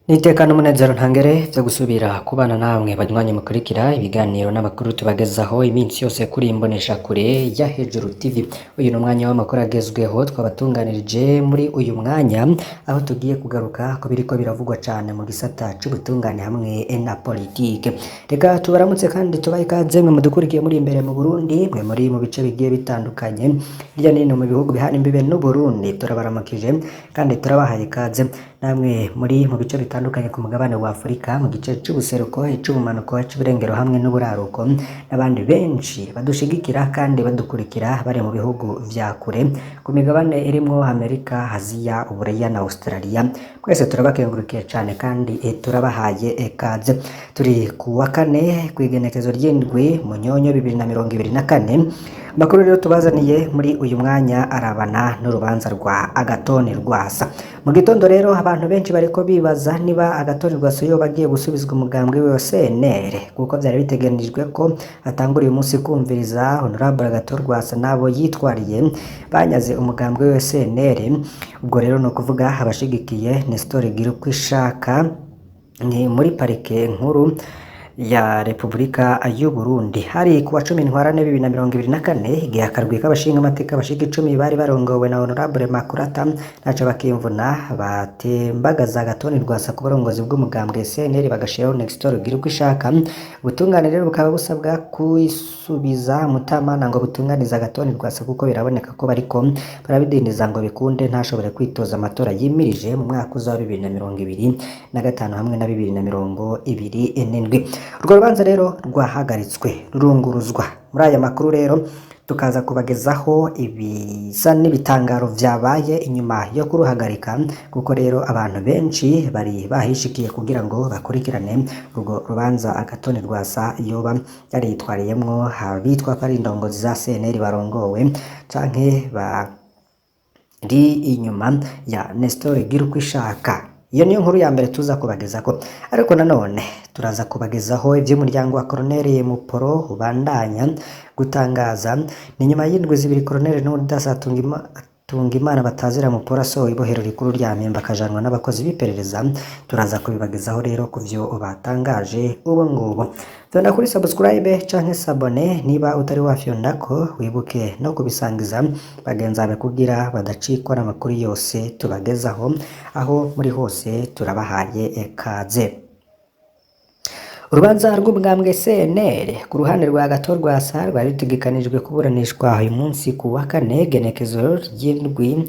Nitekana umunezero ntangere vyo gusubira kubana namwe banywanyi mukurikira ibiganiro n'amakuru tubagezaho iminsi yose kuri imboneshakure ya Hejuru TV. Uyu ni umwanya w'amakuru agezweho twabatunganirije muri uyu mwanya, aho tugiye kugaruka ko biriko biravugwa cane mu gisata c'ubutungane hamwe na politike. Reka tubaramutse kandi tubahe ikaze mwe mudukurikiye muri imbere mu Burundi, mwe muri mu bice bigiye bitandukanye hirya no hino mu bihugu bihana imbibe n'u Burundi, turabaramukije kandi turabahaye ikaze namwe muri mu bice bitandukanye ku mugabane wa Afurika, mu gice c'ubuseruko, ic'ubumanuko, c'uburengero hamwe n'uburaruko, n'abandi benshi badushigikira kandi badukurikira bari mu bihugu vya kure ku migabane irimwo Amerika, Aziya, Ubureya na Australia. Mwese turabakengurukiye cane kandi turabahaye ikaze. Turi ku wa kane kw'igenekezo ry'indwi Munyonyo 2024. Amakuru rero tubazaniye muri uyu mwanya arabana n'urubanza rwa Agathon Rwasa. Mu gitondo rero abantu benshi bariko bibaza niba Agathon Rwasa yoba agiye gusubizwa umugambwe wiwe CNL, kuko vyari biteganijwe ko atangura uyu munsi kumviriza Honorable Agathon Rwasa nabo yitwariye banyaze umugambwe wiwe CNL. Ubwo rero no kuvuga abashigikiye Nestor Girukishaka ni muri parike nkuru ya Republika y'u Burundi. Hari kuwa 10 Ntwarante 2024 igihe akarwi k'abashinga amateka bashika 10 bari barongowe na Honorable Makurata naco bakimvuna batembagaza Agathon Rwasa ku burongozi bw'umugambwe CNL bagashiraho Nestor Girukishaka. Ubutungane rero bukaba busabwa kwisubiza mutamana ngo butunganiza Agathon Rwasa, kuko biraboneka ko bariko barabidindiza ngo bikunde ntashobore kwitoza amatora yimirije mu mwaka wa 2025 hamwe na 2027. Urwo rubanza rero rwahagaritswe rurunguruzwa. Muri aya makuru rero tukaza kubagezaho ibisa n'ibitangaro vyabaye inyuma yo kuruhagarika, kuko rero abantu benshi bari bahishikiye kugira ngo bakurikirane urwo rubanza Agathon Rwasa yoba yaritwariyemwo abitwa ko ari indongozi za CNL barongowe canke bari inyuma ya Nestor Girukishaka. Iyo niyo nkuru ya mbere tuza kubagezako, ariko nanone turaza kubagezaho ivy'umuryango wa Colonel Muporo ubandanya gutangaza. Ni nyuma y'indwi zibiri Colonel Nurdasa Tungimana batazira Muporo asohoye ibohero rikuru rya Mpimba akajanwa n'abakozi b'iperereza. Turaza kubibagezaho rero kuvyo batangaje ubu ngubu. Fyonda kuri subscribe canke sabone niba utari wafyondako, wibuke no kubisangiza bagenzi bawe kugira badacikwa n'amakuru yose tubagezaho aho muri hose. Turabahaye ekaze. Urubanza rw'umugambwe CNL ku ruhande rwa Agathon Rwasa rwari rutegekanijwe kuburanishwa uyu munsi ku wa kane genekezo ry'indwi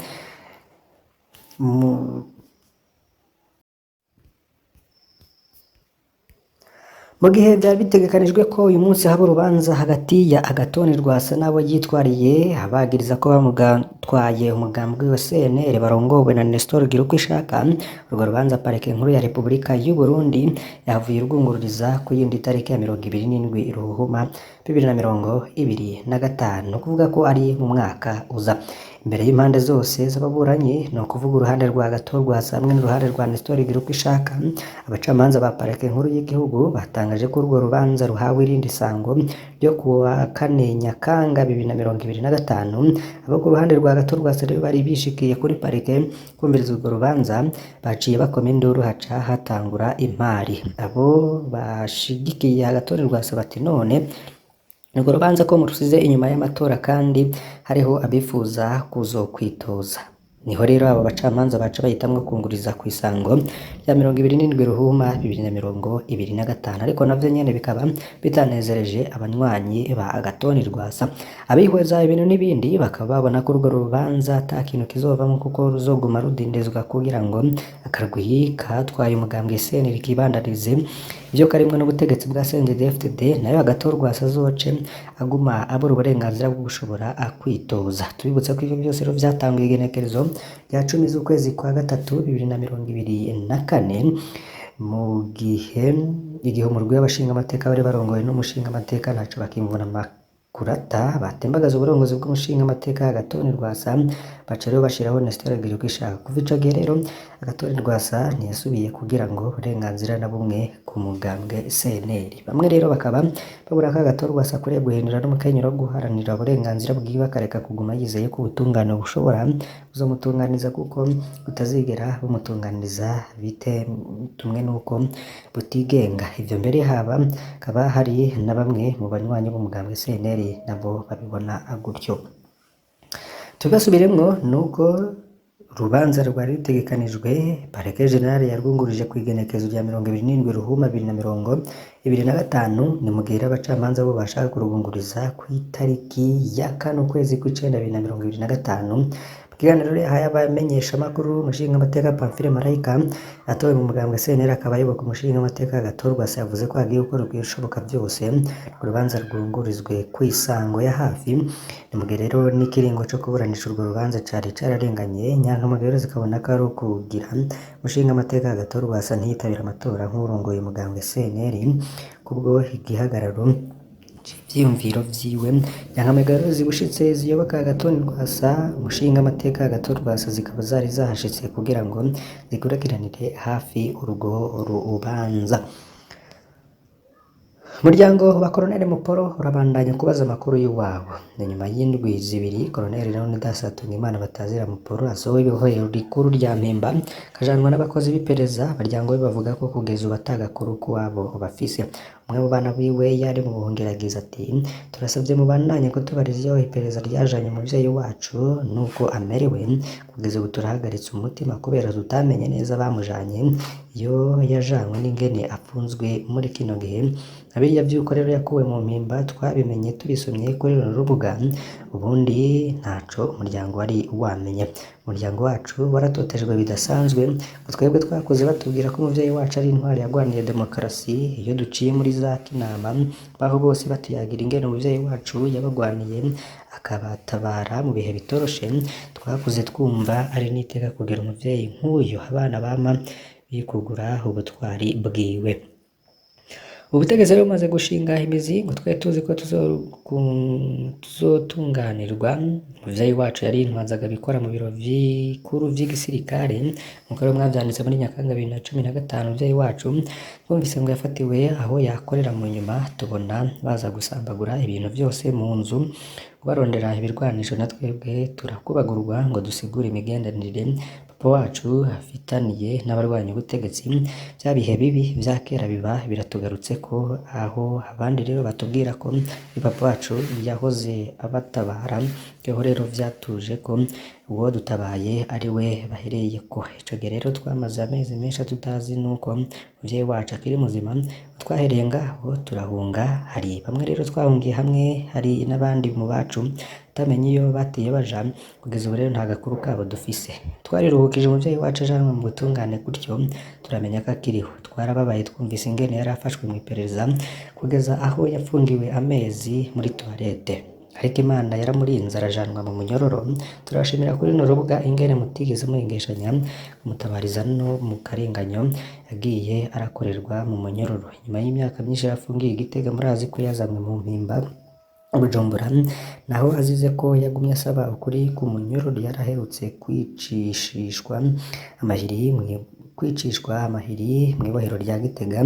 mu gihe byari bitegekanijwe ko uyu munsi haba urubanza hagati ya Agathon Rwasa nabo yitwariye abagiriza ko bamutwaye umugambwe wa CNL barongowe na Nestor Girukishaka. Urwo rubanza parike nkuru ya Republika y'u Burundi yavuye rwungururiza ku yindi tariki ya 27 Ruhuma 2025, kuvuga ko ari mu mwaka uza. Imbere y'impande zose z'ababuranyi, no kuvuga uruhande rwa Agathon Rwasa hamwe n'uruhande rwa Nestor Girukishaka, abacamanza ba parike nkuru y'igihugu batangaje ko urwo rubanza ruhawe irindi sango ryo kuwa 4 Nyakanga 2025. Abo ku ruhande rwa Agathon Rwasa rero bari bishikiye kuri parike kumviriza urwo rubanza, baciye bakoma induru haca hatangura impari. Abo bashigikiye Agathon Rwasa bati none urwo rubanza ko murusize inyuma y'amatora kandi hariho abifuza kuzokwitoza. Niho rero abo bacamanza baca bahitamwo kunguriza ku isango rya 27 Ruhuma 2025, ariko navyo nyene bikaba bitanezereje abanywanyi ba Agathon Rwasa. Abihweza ibintu n'ibindi bakaba babona ko urwo rubanza ata kintu kizovamwo, kuko ruzoguma rudindizwa kugira ngo akarwi katwaye umugambwe CNL kibandarize ivyo karimwe n'ubutegetsi bwa CNDD-FDD, nayo Agathon Rwasa azoce aguma abura uburenganzira bwo gushobora kwitoza. Tubibutsa ko ivyo byose rero vyatanguye igenekerezo rya 10 z'ukwezi kwa gatatu 2024, mu gihe umurwi w'abashinga amateka bari barongoye n'umushinga amateka naco bakimvuna kurata batembagaza uburongozi bw'umushinga amateka Agathon Rwasa baca rero bashiraho Nestor Girukishaka. Kuva ico gihe rero Agathon Rwasa ntiyasubiye kugira ngo uburenganzira na bumwe ku mugambwe CNL. Bamwe rero bakaba babura ko Agathon Rwasa akwiye guhindura n'umukenyero wo guharanira uburenganzira bwiwe, akareka kuguma yizeye ko ubutungane bushobora kuzomutunganiza kuko butazigera bumutunganiriza bitumwe n'uko butigenga. Ivyo mbere hakaba hari na bamwe mu banywanyi b'umugambwe CNL nabo babibona gutyo. Tugasubiremwo nuko urubanza rwari rutegekanijwe Parquet General yarwungurije ku igenekezo rya 27 Ruhuma 2025, ni mu gihe abacamanza bo bashaka kurubunguriza ku itariki ya 4 kwezi kw'icenda 2025. Ikiganiro yahaye abamenyesha makuru umushinga amateka Pamphile Marayika atowe mu mugambwe CNL akaba ayoboka umushinga amateka Agathon Rwasa yavuze ko hagiye gukora ibishoboka byose urubanza rwungurizwe ku isango ya hafi. Ni mu gihe rero n'ikiringo cyo kuburanisha urwo rubanza cari cararenganye, nyankamugero zikabona ko ari ukugira umushinga amateka Agathon Rwasa ntiyitabira amatora nk'urongoye umugambwe CNL kubwo igihagararo ivyiyumviro vyiwe. Nyankamugero zibushitse ziyoboka Agathon Rwasa umushinga amateka Agathon Rwasa zikaba zari zahashitse kugira ngo zikurikiranire hafi urwo rubanza. Umuryango wa Colonel Muporo urabandanya kubaza amakuru y'uwabo. Ni nyuma y'indwi zibiri Colonel Leonidas Hatungimana batazira Muporo asohoye ibohero rikuru rya Mpemba kajanwa n'abakozi b'iperereza. Abaryango be bavuga ko kugeza ubu atagakuru k'uwabo bafise. Umwe mu bana biwe yari mu buhungiragiza ati turasabye mubandanye ko tubariza iyo iperereza ryajanye umuvyeyi wacu nuko amerewe. Kugeza ubu turahagaritse umutima kubera tutamenye neza bamujanye iyo yajanywe n'ingene afunzwe muri kino gihe. Abiriya vy'uko rero yakuwe mu Mpimba twabimenye tubisomye kuri runo rubuga, ubundi ntaco umuryango wari wamenye. Umuryango wacu waratotejwe bidasanzwe, ngo twebwe twakoze batubwira ko umuvyeyi wacu ari intwari yagwaniye demokarasi. Iyo duciye muri za Kinama baho bose batuyagira ingene umuvyeyi wacu yabagwaniye akabatabara mu bihe bitoroshe, twakuze twumva ari n'iteka kugira umuvyeyi nk'uyu. Abana bama bikugura ubutwari bwiwe. Ubutegetsi rero bumaze gushinga imizi ngo twe tuzi ko tuzotunganirwa. Umuvyeyi wacu yari intwazaga bikora mu biro vikuru vy'igisirikare nkuko rero mwavyanditse muri Nyakanga 2015. Umuvyeyi wacu twumvise ngo yafatiwe aho yakorera, mu nyuma tubona baza gusambagura ibintu byose mu nzu barondera ibirwanisho, na twebwe turakubagurwa ngo dusigure imigenderanire papa wacu afitaniye n'abarwanya ubutegetsi. Bya bihe bibi vya kera biba biratugarutse ko, aho abandi rero batubwira ko papa wacu yahoze abatabara. Byo rero vyatuje ko uwo dutabaye ari we bahereye ko. Ico gihe rero twamaze amezi menshi tutazi nuko umuvyeyi wacu akiri muzima. Twahereye ngaho turahunga, hari bamwe rero twahungiye hamwe, hari n'abandi mu bacu tamenye iyo bateye baja. Kugeza ubu rero nta gakuru kabo dufise. Twariruhukije umuvyeyi wacu ajanwe mu butungane, gutyo turamenya ko akiriho. Twarababaye twumvise ingene yari afashwe mu iperereza kugeza aho yafungiwe amezi muri toilette, ariko Imana yaramurinze arajanwa mu munyororo. Turashimira kuri no rubuga ingene mutigeze muhingeshanya kumutabariza no mu karenganyo yagiye arakorerwa mu munyororo. Nyuma y'imyaka myinshi yafungiye Igitega, murazi ko yazanywe mu Mpimba Bujumbura, naho azize ko yagumye asaba ukuri ku munyororo. Yaraherutse kwicishishwa amahiri mu ibohero rya Gitega.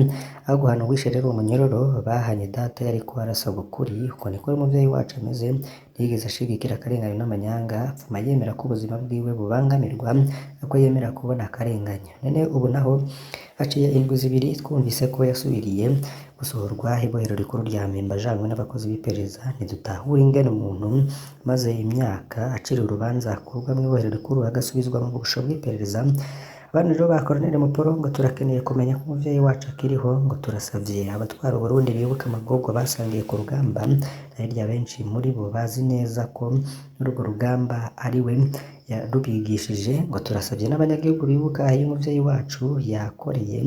Aho guhana uwishe rero umunyororo bahanye data yari ko arasaba ukuri. Uko niko umuvyeyi wacu ameze, ntiyigeze ashigikira akarengane n'amanyanga, apfuma yemera ko ubuzima bwiwe bubangamirwa, ako yemera kubona akarengane. None ubu naho haciye indwi zibiri twumvise ko yasubiriye gusohorwa ibohero rikuru rya Mpimba ajanwe n'abakozi b'iperereza. Ntidutahura ingene umuntu maze imyaka acira urubanza akurwa mu ibohero rikuru agasubizwa mu busho bw'iperereza. Abana rero ba Colonel Muporo ngo turakeneye kumenya ko umuvyeyi wacu akiriho, ngo turasavye abatwara Burundi bibuka amagorwa basangiye ku rugamba, hirya benshi muri bo bazi neza ko muri urwo rugamba ari we yarubigishije. Ngo turasavye n'abanyagihugu bibuka iyo umuvyeyi wacu yakoreye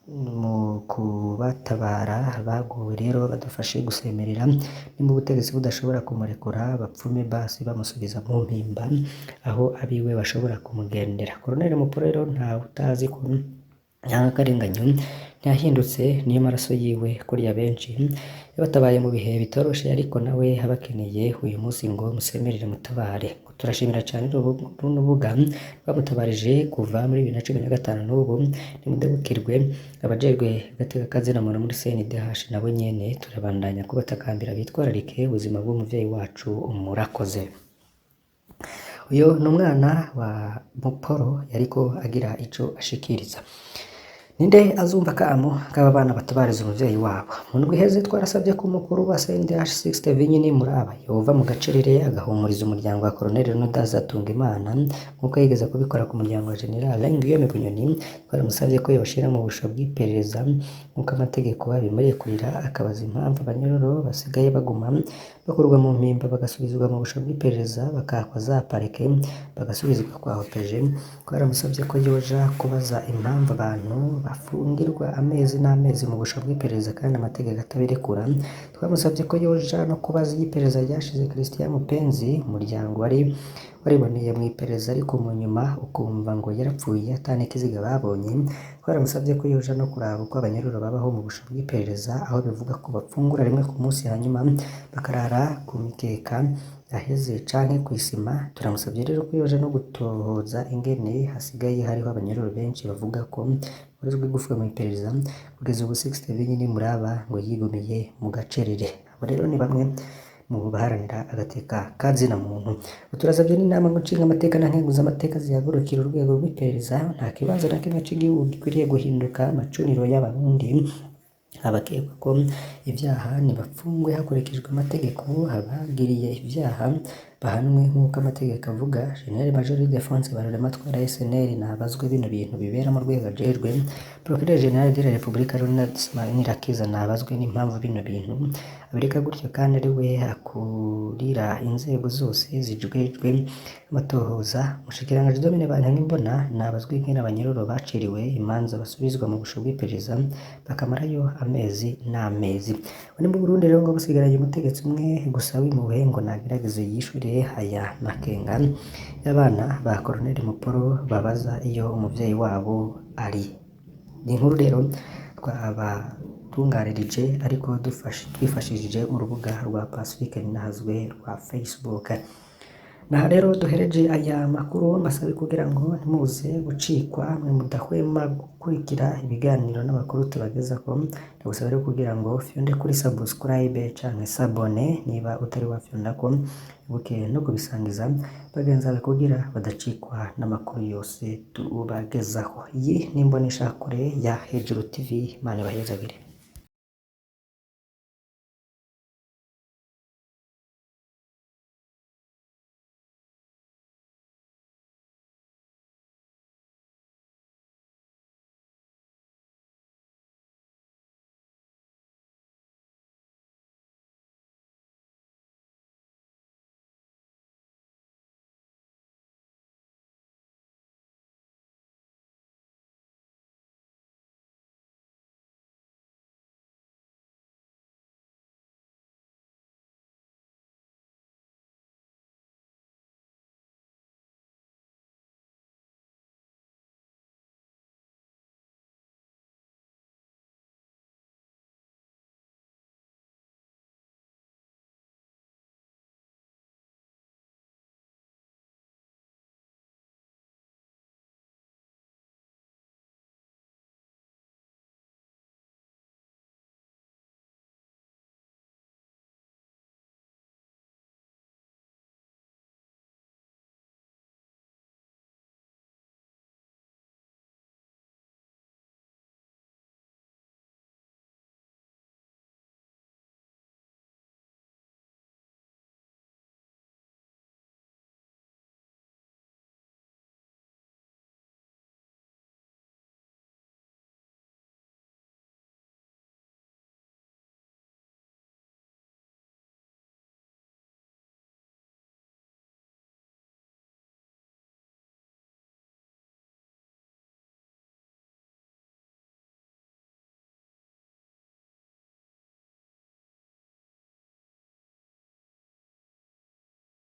mu kubatabara baguwe. Rero badufashe gusemerera nimba ubutegetsi budashobora kumurekura, bapfume basi bamusubiza mu Mpimba aho abiwe bashobora kumugendera. Colonel Muporo rero nta utazi ko nta karenganyo ntiyahindutse, niyo maraso yiwe kuriya benshi yabatabaye mu bihe bitoroshe, ariko nawe abakeneye uyu munsi ngo musemerere mutabare. Turashimira cyane runubuga rwamutabarije kuva muri 2015 n'ubu nimudebukirwe. Abajejwe gateka kazina muntu muri CNDH nabo nyene turabandanya kubatakambira bitwararike ubuzima bw'umuvyeyi wacu, murakoze. Uyo n'umwana wa Muporo yariko agira ico ashikiriza. Ninde azumva kamo k'aba bana batabariza umuvyeyi wabo? Mu ndwi iheze twarasabye ko umukuru wa CNDH 60 Vinyini Muraba yova mu gacerere agahumuriza umuryango wa Colonel Leonidas Atungimana nkuko yigeze kubikora ku muryango wa General Guillaume Bunyoni. Twaramusavye ko yoshira mu busho bw'iperereza nkuko amategeko abimurekurira, akabaza impamvu abanyororo basigaye baguma bakurwa mu mpimba bagasubizwa mu busho bw'iperereza, bakakwa za parike bagasubizwa kwa OPG. Twaramusavye ko yoja kubaza impamvu abantu bafungirwa amezi n'amezi mu busho bw'iperereza kandi amategeko atabirekura. Twamusavye ko yoja no kubaza iperereza ryashize Christian Mupenzi, umuryango wariboneye mu iperereza ariko mu nyuma ukumva ngo yarapfuye atanikiziga babonye. Twaramusavye ko yoja no kuraba uko abanyororo babaho mu busho bw'iperereza, aho bivuga ko bafungura rimwe ku munsi hanyuma bakarara ku mikeka aheze canke kw'isima. Turamusavye rero ko yoja no gutohoza ingene hasigaye hariho abanyororo benshi bavuga ko urizwe gufwa mu iperereza. Kugeza ubu 60 Vinyini Muraba ngo yigumiye mu gacerere. Abo rero ni bamwe mu baharanira agateka kazina muntu. Turasabye n'inama ngo nshinga amateka na nkenguza amateka zihagurukira urwego rw'iperereza. Nta kibanza na kimwe c'igihugu gikwiriye guhinduka amacuniro y'abarundi. Abakekwa ko ivyaha ntibafungwe hakurikijwe amategeko, abagiriye ivyaha bahanwe nk'uko amategeko avuga. General Major Ildefonse Barorema atwara SNL nabazwe bino bintu bibera mu rwego ajejwe. Procureur General de la Republique Ronald Nirakiza nabazwe n'impamvu bino bintu abireka gutyo, kandi ari we akurira inzego zose zijejwe amatohoza. Mushikiranganji Domine Banyankimbona nabazwe ingene abanyororo baciriwe imanza basubizwa mu busho bw'iperereza bakamarayo amezi n'amezi. Bane mu Burundi rero ngo basigaranye umutegetsi umwe gusa w'impuhwe ngo nagerageze yishure aya makenga y'abana ba Colonel Muporo babaza iyo umuvyeyi wabo ari. Ni inkuru rero twabatunganirije ariko twifashishije urubuga rwa Pacifique Ninahazwe rwa Facebook. Naha rero duhereje aya makuru, mbasabe kugira ngo ntimuze gucikwa mwe mudahwema gukurikira ibiganiro n'amakuru tubagezako. Ndagusaba rero kugira ngo fyonde kuri subscribe canke sabone niba utari wafyondako, ibuke no kubisangiza bagenzi bawe kugira badacikwa n'amakuru yose tubagezaho. Iyi ni imboneshakure ya Hejuru TV. Imana ibahezagire.